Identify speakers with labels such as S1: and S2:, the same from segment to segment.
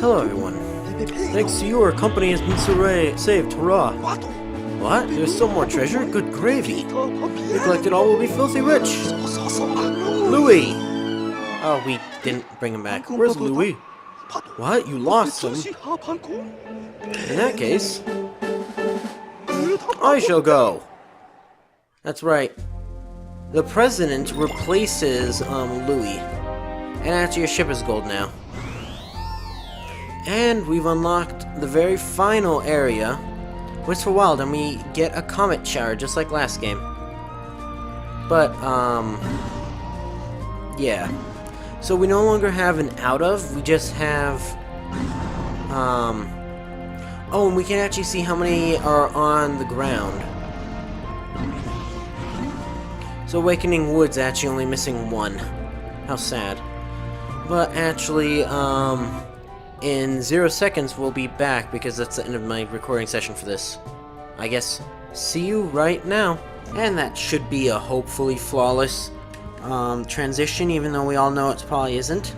S1: Hello everyone. Thanks to you, our company has been saved. Hurrah! What? There's still more treasure? Good gravy! We collected all, we'll be filthy rich! Louis! Oh, we didn't bring him back. Where's Louis? What? You lost him? In that case, I shall go! That's right. The president replaces, Louis. And actually your ship is gold now. And we've unlocked the very final area, Wistful Wild, and we get a comet shower just like last game. But, yeah. So we no longer have an out of, we just have, oh, and we can actually see how many are on the ground. So Awakening Wood's actually only missing one. How sad. But actually, in 0 seconds we'll be back because that's the end of my recording session for this. I guess, see you right now. And that should be a hopefully flawless transition, even though we all know it probably isn't.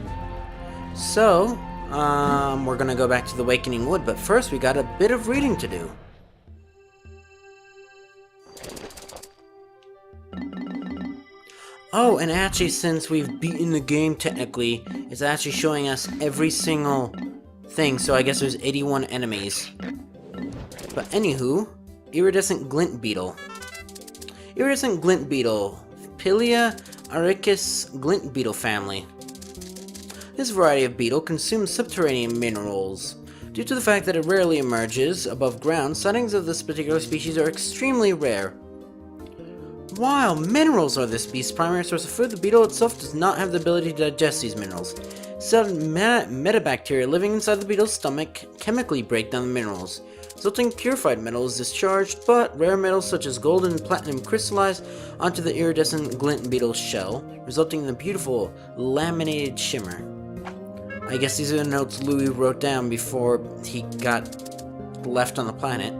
S1: So, we're gonna go back to the Awakening Wood, but first we got a bit of reading to do. Oh, and actually, since we've beaten the game technically, it's actually showing us every single thing, so I guess there's 81 enemies. But anywho, Iridescent Glint Beetle. Iridescent Glint Beetle, Pilia aricus glint beetle family. This variety of beetle consumes subterranean minerals. Due to the fact that it rarely emerges above ground, sightings of this particular species are extremely rare. While minerals are this beast's primary source of food, the beetle itself does not have the ability to digest these minerals. Some metabacteria living inside the beetle's stomach chemically break down the minerals, resulting purified metal is discharged, but rare metals such as gold and platinum crystallize onto the iridescent glint beetle's shell, resulting in a beautiful laminated shimmer. I guess these are the notes Louis wrote down before he got left on the planet.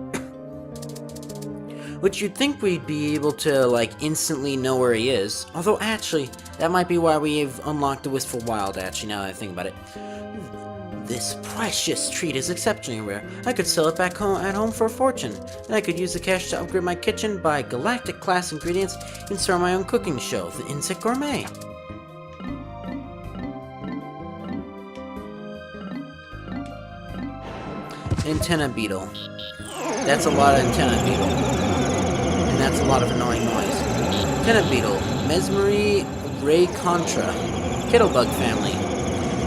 S1: Which you'd think we'd be able to, like, instantly know where he is. Although, actually, that might be why we've unlocked the Wistful Wild, actually, now that I think about it. This precious treat is exceptionally rare. I could sell it back at home for a fortune. And I could use the cash to upgrade my kitchen, buy galactic-class ingredients, and start my own cooking show, The Insect Gourmet. Antenna Beetle. That's a lot of antenna beetle. And that's a lot of annoying noise. Antenna Beetle, Mesmery Ray Contra, Kettlebug family.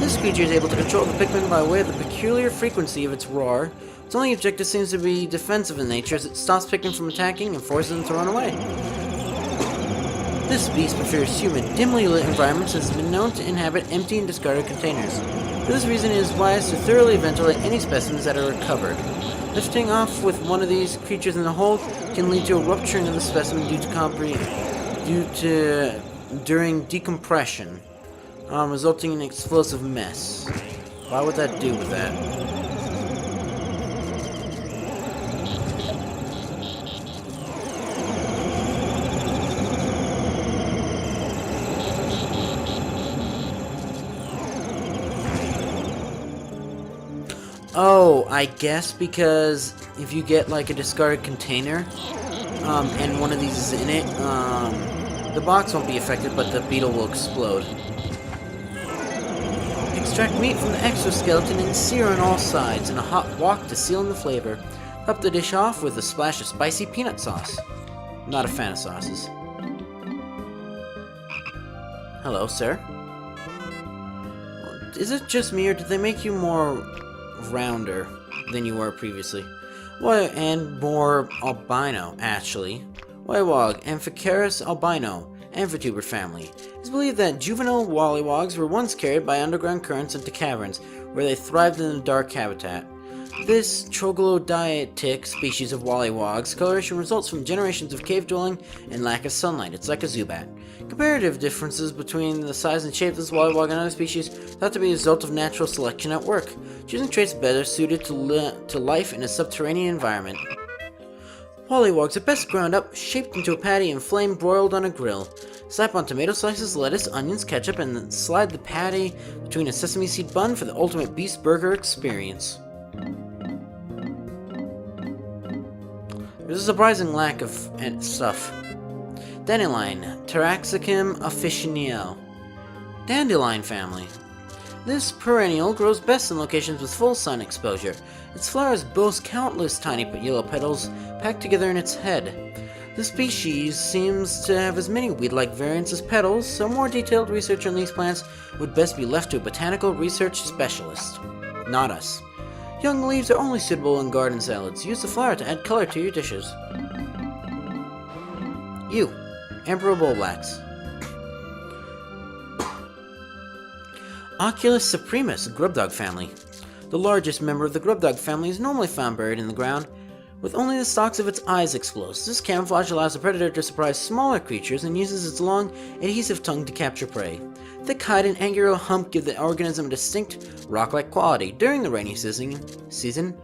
S1: This creature is able to control the Pikmin by way of the peculiar frequency of its roar. Its only objective seems to be defensive in nature, as it stops Pikmin from attacking and forces them to run away. This beast prefers humid, dimly lit environments and has been known to inhabit empty and discarded containers. For this reason, it is wise to thoroughly ventilate any specimens that are recovered. Lifting off with one of these creatures in the hold can lead to a rupturing of the specimen during decompression, resulting in an explosive mess. Why would that do with that? Oh, I guess because if you get like a discarded container, and one of these is in it, the box won't be affected, but the beetle will explode. Extract meat from the exoskeleton and sear on all sides in a hot wok to seal in the flavor. Top the dish off with a splash of spicy peanut sauce. Not a fan of sauces. Hello, sir. Is it just me, or did they make you more rounder than you were previously? Why, and more albino, actually. Wywog, Amphicarus albino, Amphitrooper family. It's believed that juvenile wallywogs were once carried by underground currents into caverns, where they thrived in a dark habitat. This troglodytic species of wallywogs coloration results from generations of cave dwelling and lack of sunlight. It's like a Zubat. Comparative differences between the size and shape of this wallywog and other species thought to be a result of natural selection at work, choosing traits better suited to life in a subterranean environment. Pollywogs are best ground up, shaped into a patty, and flame broiled on a grill. Slap on tomato slices, lettuce, onions, ketchup, and then slide the patty between a sesame seed bun for the ultimate beast burger experience. There's a surprising lack of stuff. Dandelion, Taraxacum officinale. Dandelion family. This perennial grows best in locations with full sun exposure. Its flowers boast countless tiny yellow petals packed together in its head. This species seems to have as many weed-like variants as petals, so more detailed research on these plants would best be left to a botanical research specialist. Not us. Young leaves are only suitable in garden salads. Use the flower to add color to your dishes. You, Emperor Bullblacks. Oculus supremus, grubdog family. The largest member of the grubdog family is normally found buried in the ground, with only the stalks of its eyes exposed. This camouflage allows the predator to surprise smaller creatures and uses its long, adhesive tongue to capture prey. Thick hide and angular hump give the organism a distinct, rock-like quality. During the rainy season,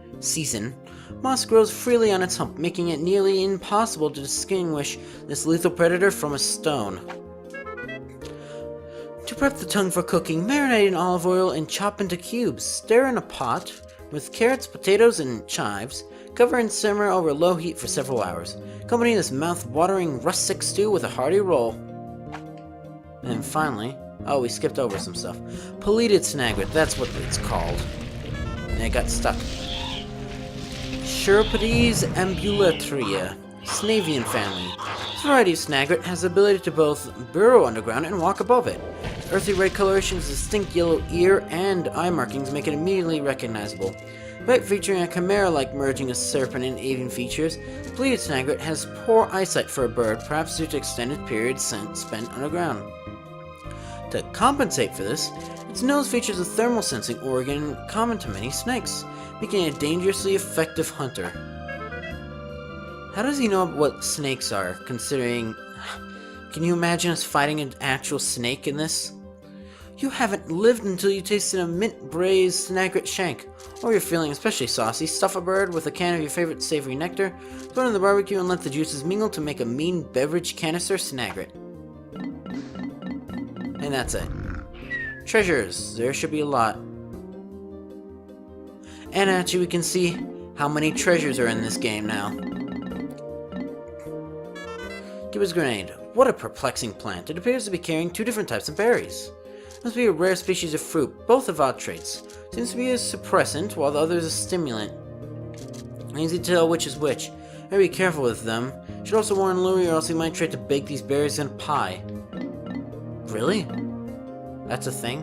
S1: moss grows freely on its hump, making it nearly impossible to distinguish this lethal predator from a stone. To prep the tongue for cooking, marinate in olive oil and chop into cubes. Stir in a pot with carrots, potatoes, and chives. Cover and simmer over low heat for several hours. Accompany this mouth-watering rustic stew with a hearty roll. And finally, oh, we skipped over some stuff. Peleated snaglet, that's what it's called. And it got stuck. Chiropodes ambulatria, Snavian family. This variety of snaglet has the ability to both burrow underground and walk above it. Earthy red coloration's distinct yellow ear and eye markings make it immediately recognizable. But featuring a chimera-like merging of serpent and avian features, the peleated snaglet has poor eyesight for a bird, perhaps due to extended periods spent underground. To compensate for this, its nose features a thermal sensing organ common to many snakes, making it a dangerously effective hunter. How does he know what snakes are, considering... Can you imagine us fighting an actual snake in this? You haven't lived until you tasted a mint-braised snaglet shank. Or you're feeling especially saucy, stuff a bird with a can of your favorite savory nectar, put it in the barbecue and let the juices mingle to make a mean beverage canister snaglet. And that's it. Treasures. There should be a lot. And actually we can see how many treasures are in this game now. Gibbous grenade. What a perplexing plant. It appears to be carrying two different types of berries. Must be a rare species of fruit. Both have odd traits. Seems to be a suppressant, while the other is a stimulant. Easy to tell which is which. Better be careful with them. Should also warn Louis, or else he might try to bake these berries in a pie. Really? That's a thing?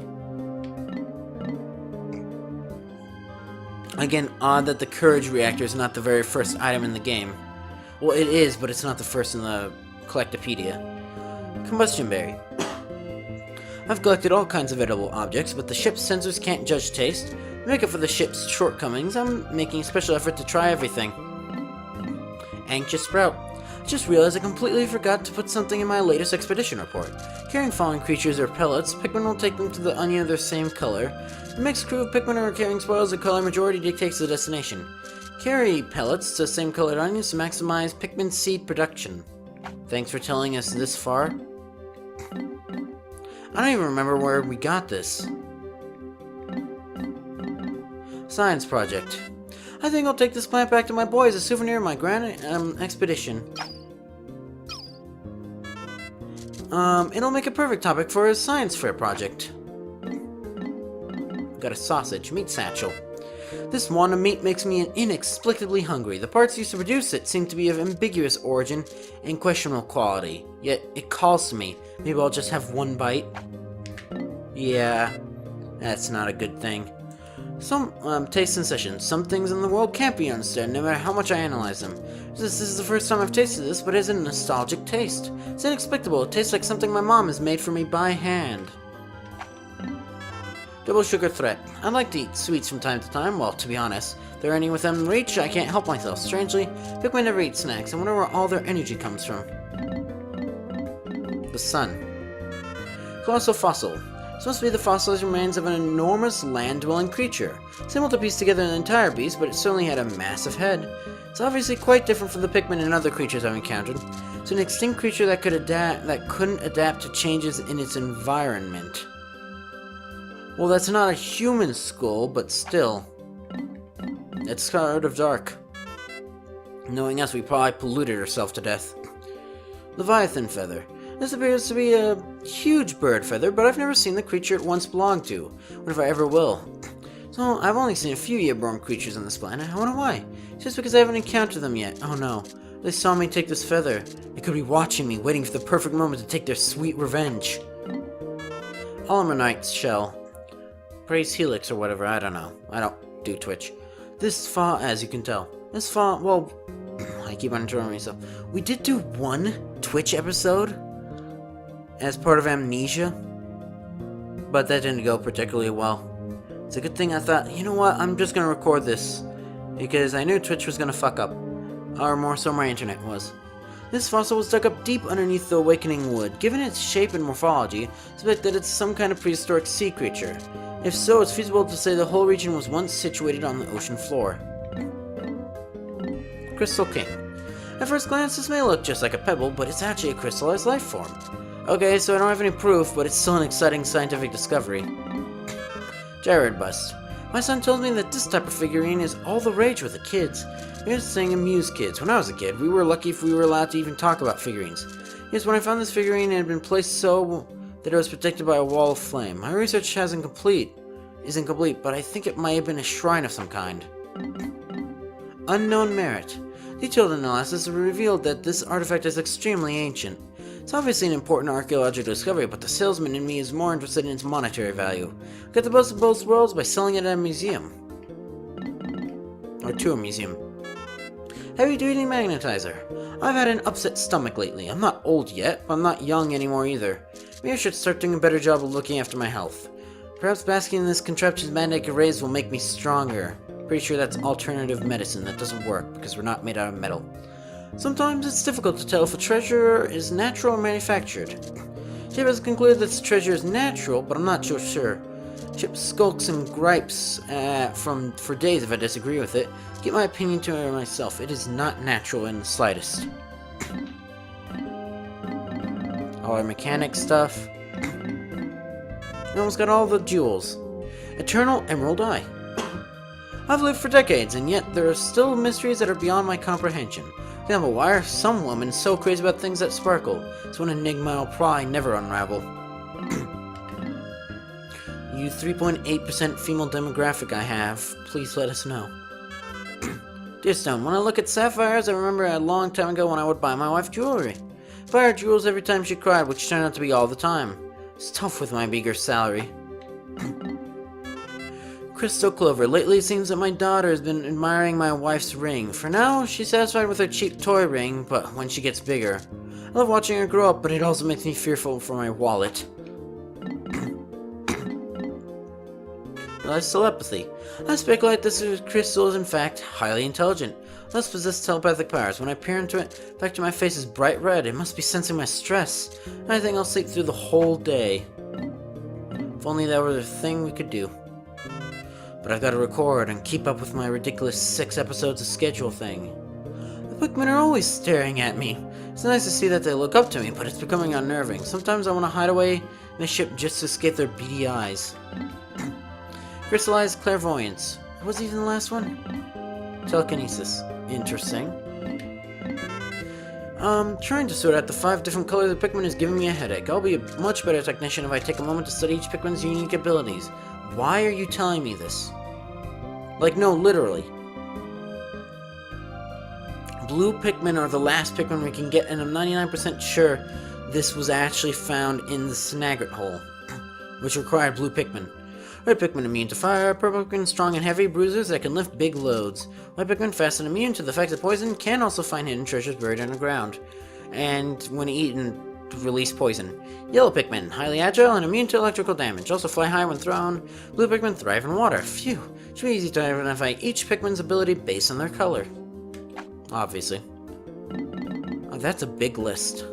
S1: Again, odd that the courage reactor is not the very first item in the game. Well, it is, but it's not the first in the Collectopedia. Combustion berry. I've collected all kinds of edible objects, but the ship's sensors can't judge taste. To make up for the ship's shortcomings, I'm making a special effort to try everything. Anxious sprout. I just realized I completely forgot to put something in my latest expedition report. Carrying fallen creatures or pellets, Pikmin will take them to the onion of their same color. The mixed crew of Pikmin are carrying spoils of color majority dictates the destination. Carry pellets to same colored onions to maximize Pikmin seed production. Thanks for telling us this far. I don't even remember where we got this. Science project. I think I'll take this plant back to my boy as a souvenir of my grand expedition. It'll make a perfect topic for a science fair project. Got a sausage, meat satchel. This wand of meat makes me inexplicably hungry. The parts used to produce it seem to be of ambiguous origin and questionable quality. Yet, it calls to me. Maybe I'll just have one bite? Yeah, that's not a good thing. Some taste sensations. Some things in the world can't be understood, no matter how much I analyze them. This is the first time I've tasted this, but it's a nostalgic taste. It's inexplicable. It tastes like something my mom has made for me by hand. Double sugar threat. I like to eat sweets from time to time. Well, to be honest, if there are any within reach, I can't help myself. Strangely, Pikmin never eat snacks. I wonder where all their energy comes from. The sun. Colossal fossil. Supposed to be the fossilized remains of an enormous land-dwelling creature. Simple to piece together an entire beast, but it certainly had a massive head. It's obviously quite different from the Pikmin and other creatures I've encountered. It's an extinct creature that couldn't adapt to changes in its environment. Well, that's not a human skull, but still. It's sort of dark. Knowing us, we probably polluted ourselves to death. Leviathan feather. This appears to be a huge bird feather, but I've never seen the creature it once belonged to. What if I ever will? So, I've only seen a few airborne creatures on this planet. I wonder why. Just because I haven't encountered them yet. Oh no. They saw me take this feather. They could be watching me, waiting for the perfect moment to take their sweet revenge. Alumnite shell. Praise Helix or whatever, I don't know. I don't do Twitch. As you can tell. Well, I keep on interrupting myself. We did do one Twitch episode as part of Amnesia, but that didn't go particularly well. It's a good thing I thought, you know what, I'm just gonna record this, because I knew Twitch was gonna fuck up. Or more so my internet was. This fossil was dug up deep underneath the awakening wood. Given its shape and morphology, I suspect that it's some kind of prehistoric sea creature. If so, it's feasible to say the whole region was once situated on the ocean floor. Crystal King. At first glance, this may look just like a pebble, but it's actually a crystallized life form. Okay, so I don't have any proof, but it's still an exciting scientific discovery. Jared Bust. My son told me that this type of figurine is all the rage with the kids. Here's the thing amuse kids. When I was a kid, we were lucky if we were allowed to even talk about figurines. Yes, when I found this figurine, it had been placed so that it was protected by a wall of flame. My research isn't complete, but I think it might have been a shrine of some kind. Unknown merit. Detailed analysis revealed that this artifact is extremely ancient. It's obviously an important archaeological discovery, but the salesman in me is more interested in its monetary value. Get the best of both worlds by selling it at a museum. Or to a museum. Heavy-duty magnetizer. I've had an upset stomach lately. I'm not old yet, but I'm not young anymore either. Maybe I should start doing a better job of looking after my health. Perhaps basking in this contraption's magnetic rays will make me stronger. Pretty sure that's alternative medicine that doesn't work, because we're not made out of metal. Sometimes it's difficult to tell if a treasure is natural or manufactured. Chip has concluded that this treasure is natural, but I'm not so sure. Chip skulks and gripes for days if I disagree with it. Keep my opinion to myself. It is not natural in the slightest. All our mechanic stuff. We almost got all the jewels. Eternal Emerald Eye. I've lived for decades, and yet there are still mysteries that are beyond my comprehension. For example, why are some women so crazy about things that sparkle? It's one enigma I'll probably never unravel. You 3.8% female demographic I have, please let us know. Dear Stone, when I look at sapphires, I remember a long time ago when I would buy my wife jewelry. Buy her jewels every time she cried, which turned out to be all the time. It's tough with my meager salary. Crystal Clover. Lately it seems that my daughter has been admiring my wife's ring. For now, she's satisfied with her cheap toy ring, but when she gets bigger. I love watching her grow up, but it also makes me fearful for my wallet. Realize telepathy. I speculate this crystal is in fact highly intelligent. Thus possess telepathic powers. When I peer into it, the back of my face is bright red. It must be sensing my stress. I think I'll sleep through the whole day. If only that were the thing we could do. But I've got to record and keep up with my ridiculous 6 episodes of schedule thing. The Pikmin are always staring at me. It's nice to see that they look up to me, but it's becoming unnerving. Sometimes I want to hide away in the ship just to escape their beady eyes. Crystallized clairvoyance. What was even the last one? Telekinesis. Interesting. Trying to sort out the 5 different colors of Pikmin is giving me a headache. I'll be a much better technician if I take a moment to study each Pikmin's unique abilities. Why are you telling me this? Like, no, literally. Blue Pikmin are the last Pikmin we can get, and I'm 99% sure this was actually found in the Snagret hole, which required blue Pikmin. Red Pikmin immune to fire, purple Pikmin strong and heavy bruisers that can lift big loads. White Pikmin fast and immune to the effects of poison, can also find hidden treasures buried underground, and when eaten, release poison. Yellow Pikmin, highly agile and immune to electrical damage, also fly high when thrown. Blue Pikmin thrive in water. Phew, should be easy to identify each Pikmin's ability based on their color. Obviously. Oh, that's a big list.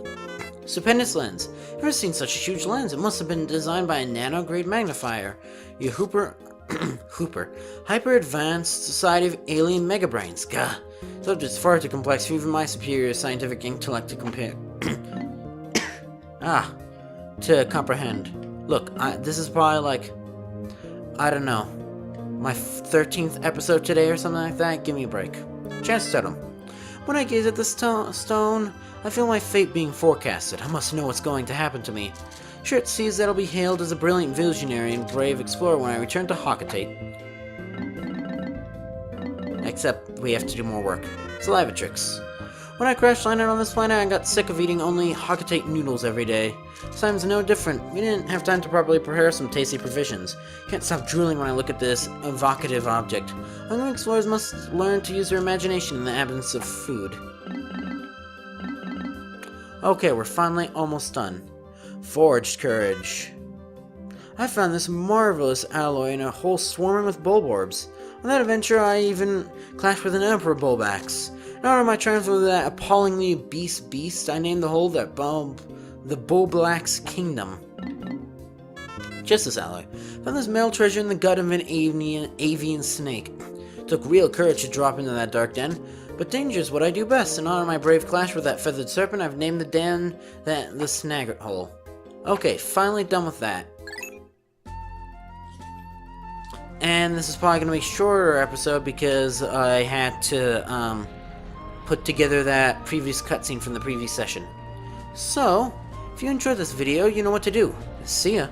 S1: Stupendous lens. Never seen such a huge lens. It must have been designed by a nano-grade magnifier. You hyper-advanced society of alien megabrains. Gah. Subject's far too complex for even my superior scientific intellect to compare. To comprehend. Look, this is probably like, I don't know, my 13th episode today or something like that. Give me a break. Chance Totem. When I gaze at this stone, I feel my fate being forecasted. I must know what's going to happen to me. Sure, it sees that I'll be hailed as a brilliant visionary and brave explorer when I return to Hockatate. Except, we have to do more work. Saliva tricks. When I crash landed on this planet, I got sick of eating only Hockatate noodles every day. This time's no different. We didn't have time to properly prepare some tasty provisions. Can't stop drooling when I look at this evocative object. Hungry explorers must learn to use their imagination in the absence of food. Okay, we're finally almost done. Forged courage. I found this marvelous alloy in a hole swarming with bulborbs. On that adventure, I even clashed with an emperor bullbax. In honor of my triumph over that appallingly obese beast, I named the hole the Bulblax Kingdom. Just this alloy. Found this metal treasure in the gut of an avian snake. Took real courage to drop into that dark den, but danger is what I do best. In honor of my brave clash with that feathered serpent, I've named the den the Snaggart Hole. Okay, finally done with that. And this is probably going to be a shorter episode because I had to put together that previous cutscene from the previous session. So, if you enjoyed this video, you know what to do. See ya!